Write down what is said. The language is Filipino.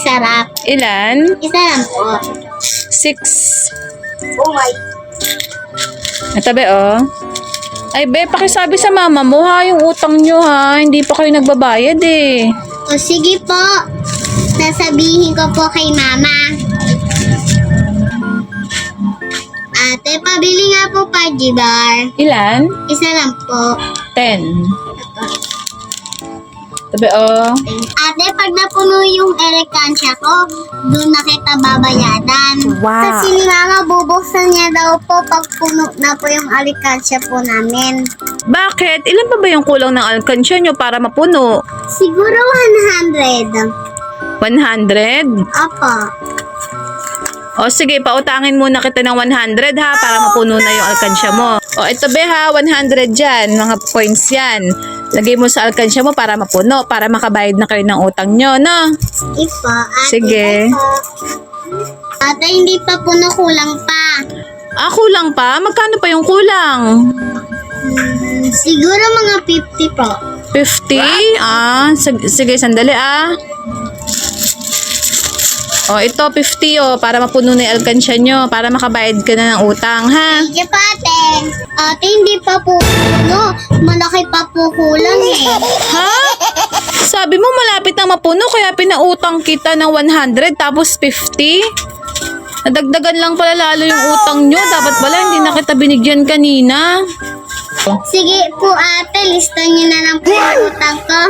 sarap. Ilan? Isa lang po. 6. Oh my. Ito be, oh. Ay, be, pakisabi sa mama mo ha, yung utang nyo ha. Hindi pa kayo nagbabayad eh. O sige po. Sasabihin ko po kay mama. Ate, pabili nga po Pudgy Bar. Ilan? Isa lang po. 10. Ito be, oh. Ate, pag napuno yung elekansya ko, doon na kita babayadan. Wow. Kasi ni mama, bubuksan niya daw po pag puno na po yung alikansya po namin. Bakit? Ilan pa ba yung kulang ng alkansya nyo para mapuno? Siguro 100. 100? Opo. O sige, pautangin muna kita ng 100 ha, para mapuno na yung alkansya mo. O ito be ha, 100 dyan, mga coins yan. Lagay mo sa alkansya mo para mapuno, para makabayad na kayo ng utang nyo, no? Ipo, ate. Sige. Opo. Ate, hindi pa po na kulang pa. Ah, kulang pa? Magkano pa yung kulang? Siguro mga 50 po. 50? Ah, sige, sandali ah. O, ito 50 oh, para mapuno na yung alkansya nyo, para makabayad ka na ng utang, ha? Sige pa, ate. Ate, hindi pa po. No, malaki pa po kulang eh. Ha? Sabi mo malapit na mapuno, kaya pinautang kita ng 100 tapos 50? Nadagdagan lang pala lalo yung utang nyo. Dapat pala hindi na kita binigyan kanina. Sige po, ate. Lista niyo na lang po yung utang ko.